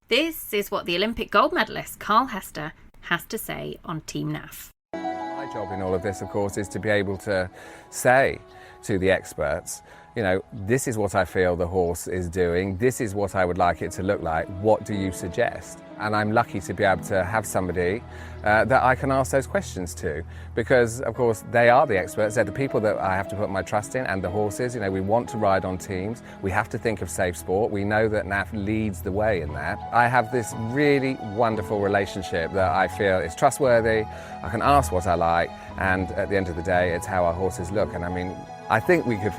This is what the Olympic gold medalist Carl Hester has to say on Team NAF. My job in all of this, of course, is to be able to say to the experts, you know, this is what I feel the horse is doing, this is what I would like it to look like, what do you suggest? And I'm lucky to be able to have somebody that I can ask those questions to, because of course they are the experts, they're the people that I have to put my trust in, and the horses. You know, we want to ride on teams, we have to think of safe sport, we know that NAF leads the way in that. I have this really wonderful relationship that I feel is trustworthy, I can ask what I like, and at the end of the day it's how our horses look. And I mean, I think we could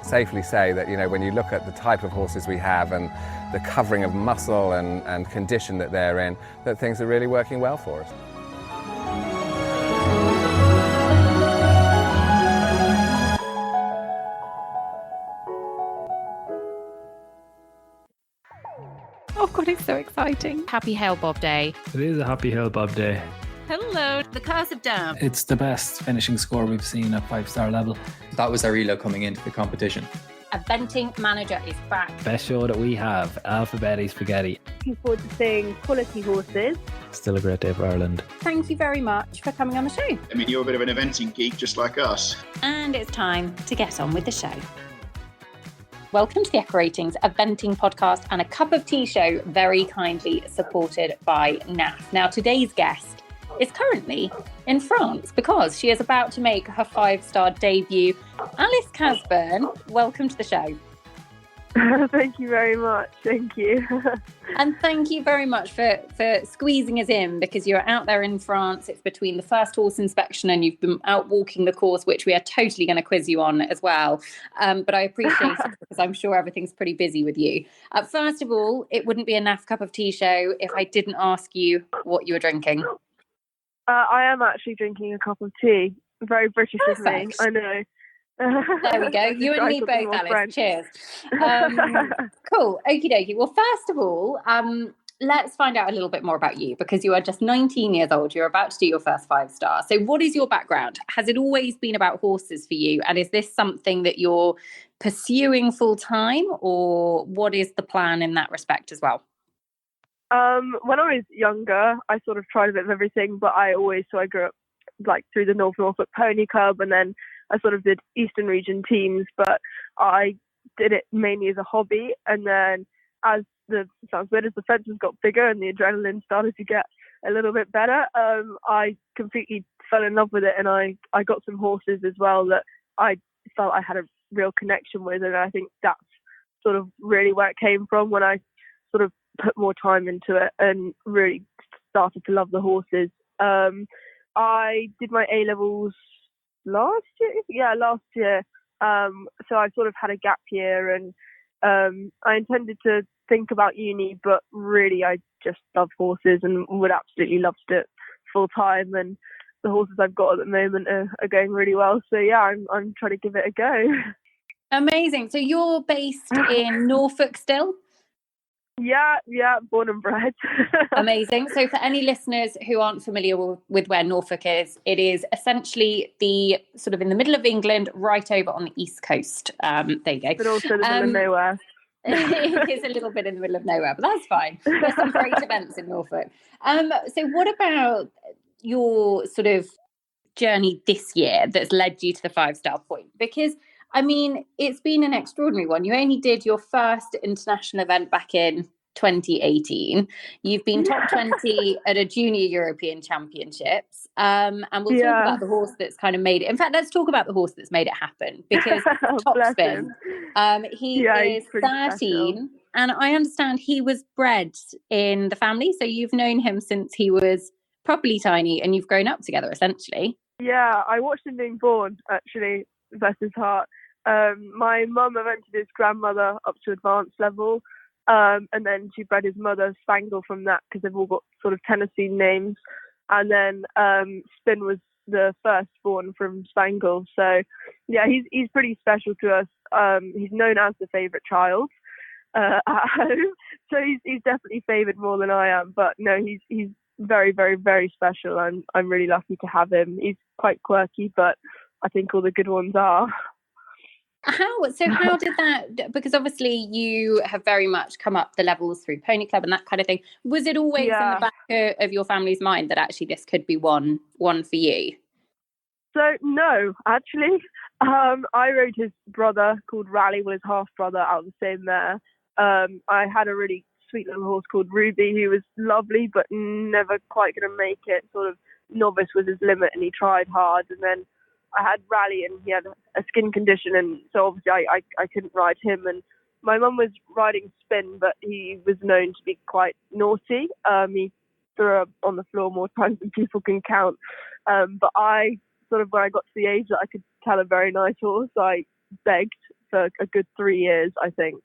safely say that, you know, when you look at the type of horses we have and the covering of muscle and condition that they're in, that things are really working well for us. Oh God, it's so exciting. Happy Hail Bob Day. It is a happy Hail Bob day. Hello, the Curse of Dam. It's the best finishing score we've seen at 5-star level. That was our elo coming into the competition. Eventing manager is back. Best show that we have, Alphabetti Spaghetti. Looking forward to seeing quality horses. Still a great day for Ireland. Thank you very much for coming on the show. I mean, you're a bit of an eventing geek just like us. And it's time to get on with the show. Welcome to the Echo Ratings Eventing podcast and a cup of tea show, very kindly supported by NAF. Now, today's guest is currently in France because she is about to make her 5-star debut. Alice Casburn, welcome to the show. Thank you very much. Thank you. And thank you very much for squeezing us in, because you're out there in France. It's between the first horse inspection and you've been out walking the course, which we are totally going to quiz you on as well. But I appreciate it because I'm sure everything's pretty busy with you. First of all, it wouldn't be a NAF cup of tea show if I didn't ask you what you were drinking. I am actually drinking a cup of tea. Very British of me, I know. There we go. You and me both, Alice. French. Cheers. Cool. Okie dokie. Well, first of all, let's find out a little bit more about you, because you are just 19 years old. You're about to do your first 5-star. So what is your background? Has it always been about horses for you? And is this something that you're pursuing full time, or what is the plan in that respect as well? When I was younger, I sort of tried a bit of everything, but I grew up like through the North Norfolk Pony Club, and then I sort of did Eastern Region teams, but I did it mainly as a hobby. And then as the fences got bigger and the adrenaline started to get a little bit better, I completely fell in love with it, and I got some horses as well that I felt I had a real connection with, and I think that's sort of really where it came from, when I sort of put more time into it and really started to love the horses. I did my A-levels last year. So I sort of had a gap year, and I intended to think about uni, but really I just love horses and would absolutely love to do it full time. And the horses I've got at the moment are going really well. So yeah, I'm trying to give it a go. Amazing. So you're based in Norfolk still? Yeah, born and bred. Amazing. So for any listeners who aren't familiar with where Norfolk is, it is essentially the sort of in the middle of England, right over on the east coast. There you go. But also the middle of nowhere. It is a little bit in the middle of nowhere, but that's fine. There's some great events in Norfolk. So what about your sort of journey this year that's led you to the 5-star point? Because I mean, it's been an extraordinary one. You only did your first international event back in 2018. You've been top 20 at a junior European championships. And we'll talk about the horse that's kind of made it. In fact, let's talk about the horse that's made it happen, because Top Spin, he is 13. Special. And I understand he was bred in the family. So you've known him since he was properly tiny, and you've grown up together essentially. Yeah, I watched him being born, actually, bless his heart. My mum evented his grandmother up to advanced level, and then she bred his mother Spangle from that, because they've all got sort of Tennessee names. And then Spin was the firstborn from Spangle. So yeah, he's pretty special to us. He's known as the favourite child at home, so he's definitely favoured more than I am. But no, he's very, very, very special. I'm really lucky to have him. He's quite quirky, but I think all the good ones are. How did that, because obviously you have very much come up the levels through Pony Club and that kind of thing. Was it always in the back of your family's mind that actually this could be one for you? So no, actually, I rode his brother called Rally, his half brother, out of the same mare. I had a really sweet little horse called Ruby, who was lovely but never quite going to make it. Sort of novice was his limit, and he tried hard. And then I had Rally, and he had a skin condition, and so obviously I couldn't ride him. And my mum was riding Spin, but he was known to be quite naughty. He threw up on the floor more times than people can count. But I sort of, when I got to the age that I could tell a very nice horse, I begged for a good 3 years, I think,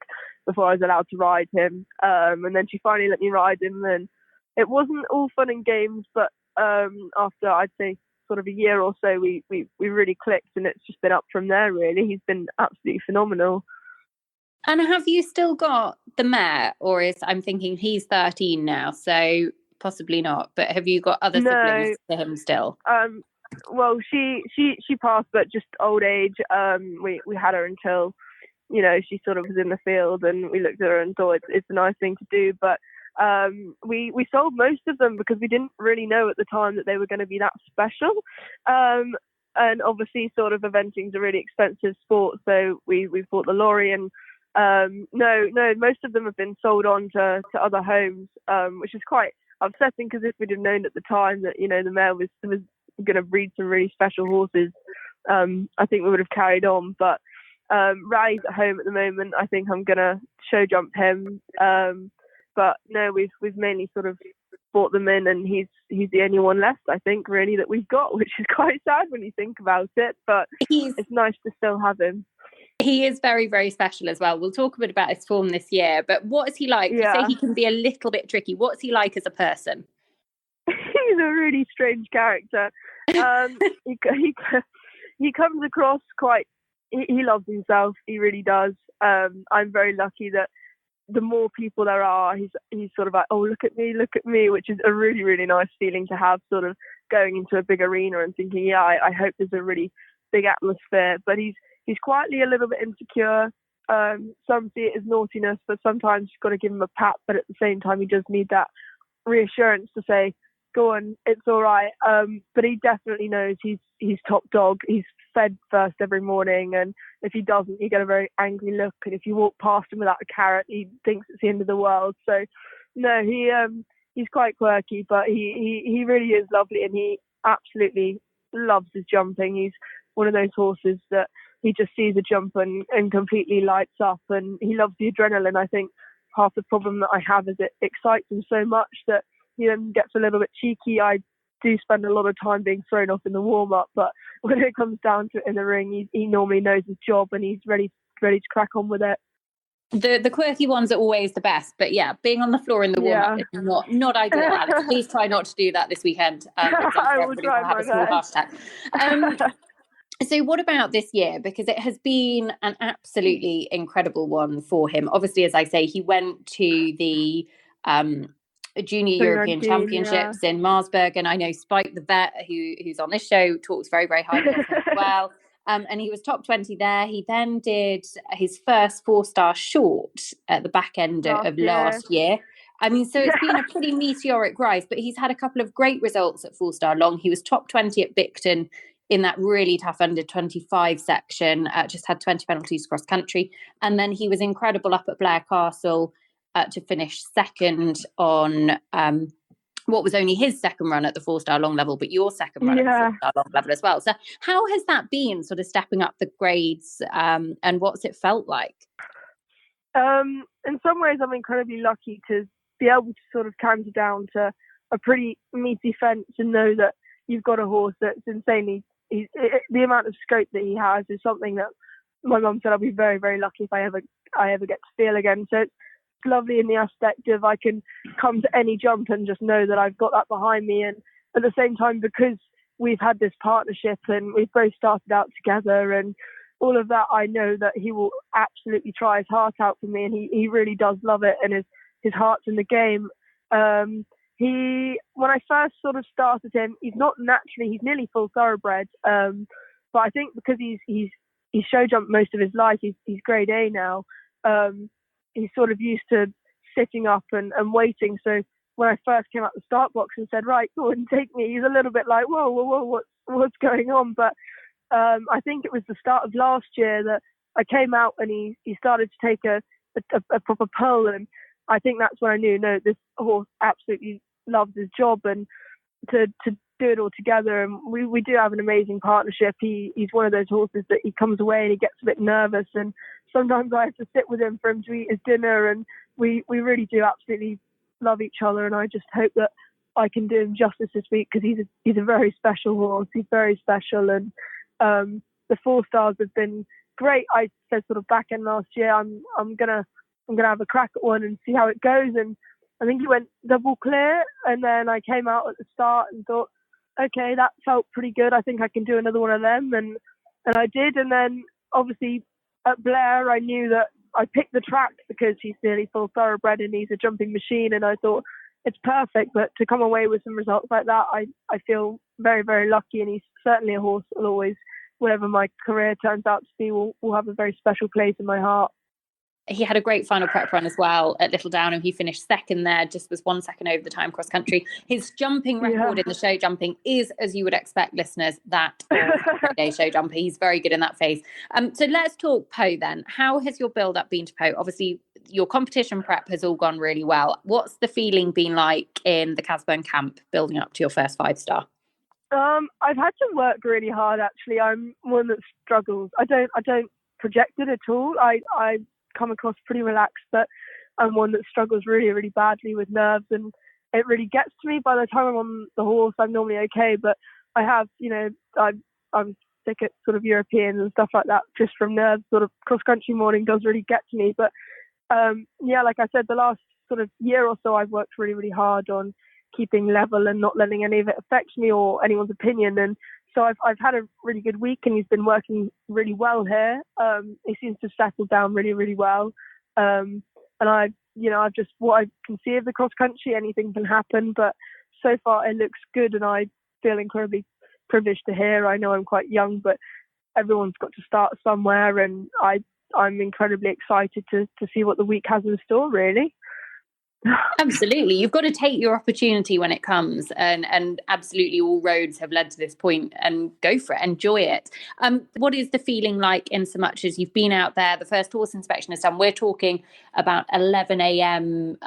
before I was allowed to ride him. And then she finally let me ride him, and it wasn't all fun and games, but after I'd say sort of a year or so, we really clicked, and it's just been up from there, really. He's been absolutely phenomenal. And have you still got the mare, or I'm thinking he's 13 now, so possibly not, but have you got other siblings to him still? Well, she passed, but just old age. We had her until, she sort of was in the field, and we looked at her and thought it's a nice thing to do, but we sold most of them because we didn't really know at the time that they were going to be that special. And obviously sort of eventing's a really expensive sport, so we bought the lorry, and no, most of them have been sold on to other homes, which is quite upsetting, because if we'd have known at the time that, the mare was going to breed some really special horses, I think we would have carried on. But Rally's at home at the moment. I think I'm going to show jump him. But no, we've mainly sort of bought them in, and he's the only one left, I think, really, that we've got, which is quite sad when you think about it. But it's nice to still have him. He is very, very special as well. We'll talk a bit about his form this year, but what is he like? You say he can be a little bit tricky. What's he like as a person? He's a really strange character. He comes across quite, he loves himself. He really does. I'm very lucky that the more people there are, he's sort of like, oh, look at me, which is a really, really nice feeling to have, sort of going into a big arena and thinking, I hope there's a really big atmosphere. But he's quietly a little bit insecure. Some see it as naughtiness, but sometimes you've got to give him a pat, but at the same time he does need that reassurance to say, go on, it's all right. But he definitely knows he's top dog. He's fed first every morning, and if he doesn't, you get a very angry look, and if you walk past him without a carrot, he thinks it's the end of the world. So no, he's quite quirky, but he really is lovely, and he absolutely loves his jumping. He's one of those horses that he just sees a jump and completely lights up, and he loves the adrenaline. I think half the problem that I have is it excites him so much that he then gets a little bit cheeky. I do spend a lot of time being thrown off in the warm-up, but when it comes down to it in the ring, he normally knows his job, and he's ready to crack on with it. The quirky ones are always the best, but being on the floor in the warm-up is not ideal. Alex, please try not to do that this weekend. I will try my best. So what about this year? Because it has been an absolutely incredible one for him. Obviously, as I say, he went to the Junior European Championships in Marsburg, and I know Spike the vet, who's on this show, talks very, very highly of him as well. And he was top 20 there. He then did his first 4-star short at the back end of last year. I mean, so it's been a pretty meteoric rise, but he's had a couple of great results at 4-star long. He was top 20 at Bicton in that really tough under 25 section, just had 20 penalties cross country. And then he was incredible up at Blair Castle to finish second on what was only his second run at the 4-star long level, but your second run at the 4-star long level as well. So how has that been, sort of stepping up the grades, and what's it felt like? In some ways, I'm incredibly lucky to be able to sort of canter down to a pretty meaty fence and know that you've got a horse that's insanely, the amount of scope that he has is something that my mum said I'll be very, very lucky if I ever get to feel again. So it's lovely in the aspect of I can come to any jump and just know that I've got that behind me, and at the same time, because we've had this partnership and we've both started out together and all of that, I know that he will absolutely try his heart out for me, and he really does love it, and his heart's in the game. When I first sort of started him, he's nearly full thoroughbred, but I think because he's he's show jumped most of his life. He's grade A now. He's sort of used to sitting up and waiting. So when I first came out the start box and said, right, go and take me, he's a little bit like, whoa, what's going on? But I think it was the start of last year that I came out and he started to take a proper pull, and I think that's when I knew, no, this horse absolutely loves his job, and to do it all together. And we do have an amazing partnership. He's one of those horses that he comes away and he gets a bit nervous, and sometimes I have to sit with him for him to eat his dinner, and we really do absolutely love each other. And I just hope that I can do him justice this week, because he's a very special horse. He's very special, and the 4 stars have been great. I said sort of back in last year, I'm gonna have a crack at one and see how it goes, and I think he went double clear, and then I came out at the start and thought, okay, that felt pretty good. I think I can do another one of them, and I did. And then obviously at Blair, I knew that I picked the track because he's nearly full thoroughbred and he's a jumping machine, and I thought it's perfect. But to come away with some results like that, I feel very, very lucky, and he's certainly a horse that will always, whatever my career turns out to be, will have a very special place in my heart. He had a great final prep run as well at Little Downham. He finished second there, just was 1 second over the time cross country. His jumping record in the show jumping is, as you would expect, listeners, that day show jumper. He's very good in that phase. So let's talk Poe then. How has your build up been to Poe? Obviously, your competition prep has all gone really well. What's the feeling been like in the Casburn camp building up to your first 5-star? I've had to work really hard, actually. I'm one that struggles. I don't project it at all. I come across pretty relaxed, but I'm one that struggles really, really badly with nerves, and it really gets to me. By the time I'm on the horse, I'm normally okay, but I have, I'm sick at sort of Europeans and stuff like that, just from nerves. Sort of cross-country morning does really get to me, but like I said, the last sort of year or so, I've worked really, really hard on keeping level and not letting any of it affect me or anyone's opinion. And so I've had a really good week, and he's been working really well here. He seems to settle down really, really well. And I've just, what I can see of the cross country, anything can happen, but so far it looks good, and I feel incredibly privileged to hear. I know I'm quite young, but everyone's got to start somewhere, and I'm incredibly excited to see what the week has in store, really. Absolutely. You've got to take your opportunity when it comes, and absolutely all roads have led to this point, and go for it, enjoy it. What is the feeling like, in so much as you've been out there, the first horse inspection is done? We're talking about 11 a.m.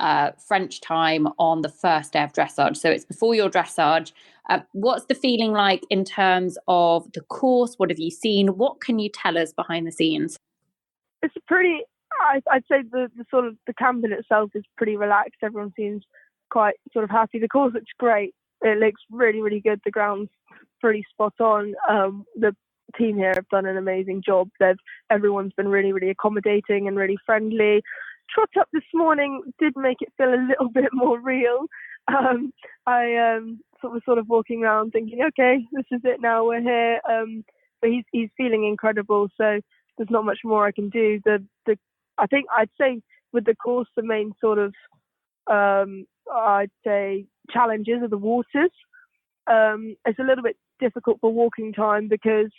French time on the first day of dressage. So it's before your dressage. What's the feeling like in terms of the course? What have you seen? What can you tell us behind the scenes? It's I'd say the sort of the camp in itself is pretty relaxed. Everyone seems quite sort of happy. The course looks great. It looks really, really good. The ground's pretty spot on. The team here have done an amazing job. Everyone's been really, really accommodating and really friendly. Trot up this morning did make it feel a little bit more real. I was sort of walking around thinking, okay, this is it now, we're here. But he's feeling incredible, so there's not much more I can do. I think I'd say with the course, the main sort of I'd say challenges are the waters. It's a little bit difficult for walking time because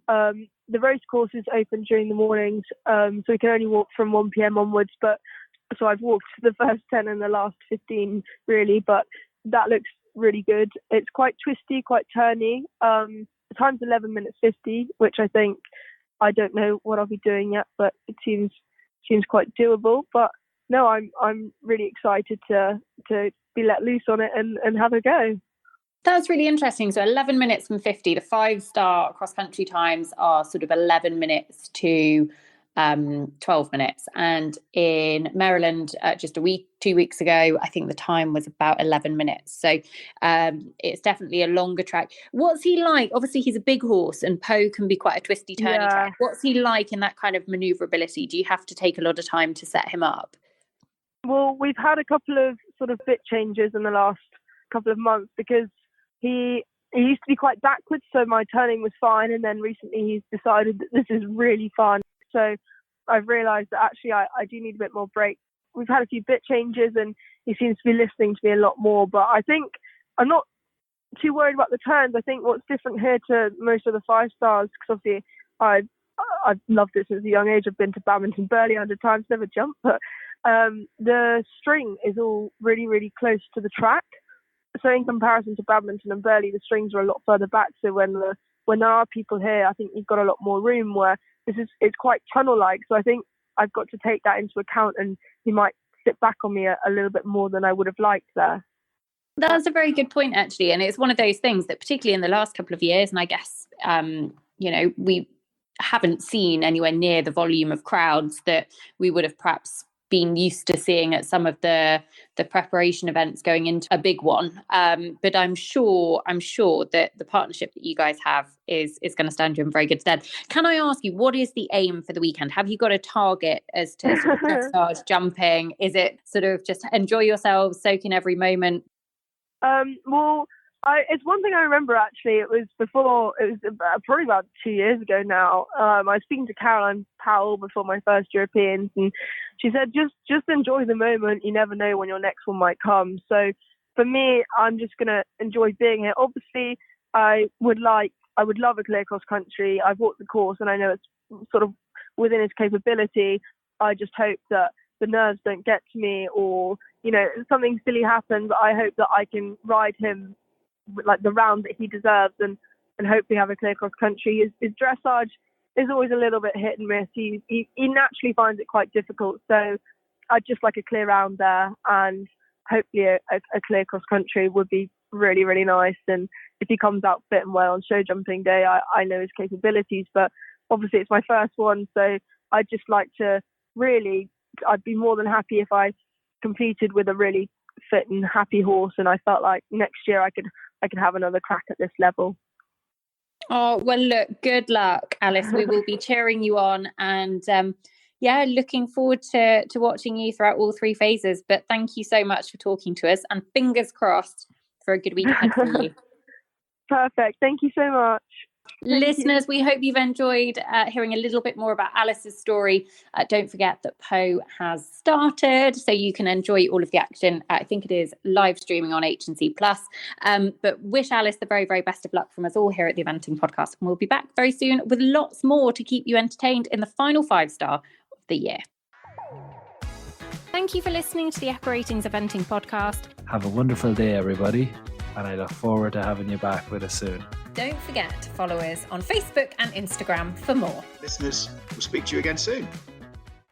the race course is open during the mornings, so we can only walk from 1 p.m. onwards. But so I've walked the first 10 and the last 15 really, but that looks really good. It's quite twisty, quite turny. The time's 11 minutes 50, which I think, I don't know what I'll be doing yet, but it seems quite doable. But no, I'm really excited to be let loose on it and have a go. That's really interesting. So 11 minutes and 50, the 5-star cross-country times are sort of 11 minutes to 12 minutes. And in Maryland, just 2 weeks ago, I think the time was about 11 minutes. So it's definitely a longer track. What's he like? Obviously, he's a big horse, and Poe can be quite a twisty, turny track. What's he like in that kind of manoeuvrability? Do you have to take a lot of time to set him up? Well, we've had a couple of sort of bit changes in the last couple of months because he used to be quite backwards, so my turning was fine, and then recently he's decided that this is really fun. So I've realised that actually I do need a bit more break. We've had a few bit changes, and he seems to be listening to me a lot more, but I think I'm not too worried about the turns. I think what's different here to most of the 5 stars, because obviously I I've loved it since a young age. I've been to badminton, Burley 100 times, never jumped, but the string is all really, really close to the track. So in comparison to badminton and Burley, the strings are a lot further back. So when there are people here, I think you've got a lot more room, where it's quite tunnel-like. So I think I've got to take that into account, and he might sit back on me a little bit more than I would have liked there. That's a very good point, actually. And it's one of those things that particularly in the last couple of years, and I guess, we haven't seen anywhere near the volume of crowds that we would have perhaps been used to seeing at some of the preparation events going into a big one. But I'm sure that the partnership that you guys have is going to stand you in very good stead. Can I ask you, what is the aim for the weekend? Have you got a target as to sort of dressage, jumping? Is it sort of just enjoy yourselves, soak in every moment? Well, it's one thing I remember, actually. It was probably about 2 years ago now. I was speaking to Caroline Powell before my first Europeans, and she said, just enjoy the moment. You never know when your next one might come. So for me, I'm just going to enjoy being here. Obviously, I would love a clear cross country. I've walked the course and I know it's sort of within his capability. I just hope that the nerves don't get to me, or, something silly happens. I hope that I can ride him like the round that he deserves, and hopefully have a clear cross country. His dressage is always a little bit hit and miss. He naturally finds it quite difficult. So I'd just like a clear round there, and hopefully a clear cross country would be really, really nice. And if he comes out fit and well on show jumping day, I know his capabilities, but obviously it's my first one. So I'd just like to I'd be more than happy if I competed with a really fit and happy horse, and I felt like next year I could have another crack at this level. Oh, well, look, good luck, Alice. We will be cheering you on, and looking forward to watching you throughout all three phases. But thank you so much for talking to us, and fingers crossed for a good week ahead for you. Perfect. Thank you so much. Listeners, we hope you've enjoyed hearing a little bit more about Alice's story. Don't forget that Po has started, so you can enjoy all of the action. I think it is live streaming on H&C Plus. But wish Alice the very, very best of luck from us all here at the Eventing Podcast. And we'll be back very soon with lots more to keep you entertained in the final 5-star of the year. Thank you for listening to the Echo Ratings Eventing Podcast. Have a wonderful day, everybody. And I look forward to having you back with us soon. Don't forget to follow us on Facebook and Instagram for more. Listeners, we'll speak to you again soon.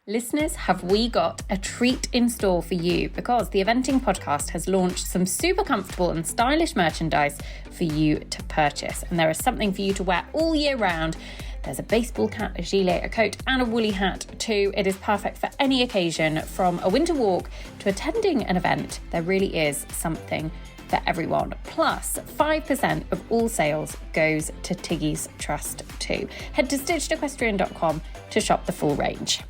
Listeners, have we got a treat in store for you, because the Eventing Podcast has launched some super comfortable and stylish merchandise for you to purchase. And there is something for you to wear all year round. There's a baseball cap, a gilet, a coat and a woolly hat too. It is perfect for any occasion, from a winter walk to attending an event. There really is something for everyone. Plus, 5% of all sales goes to Tiggy's Trust too. Head to stitchedequestrian.com to shop the full range.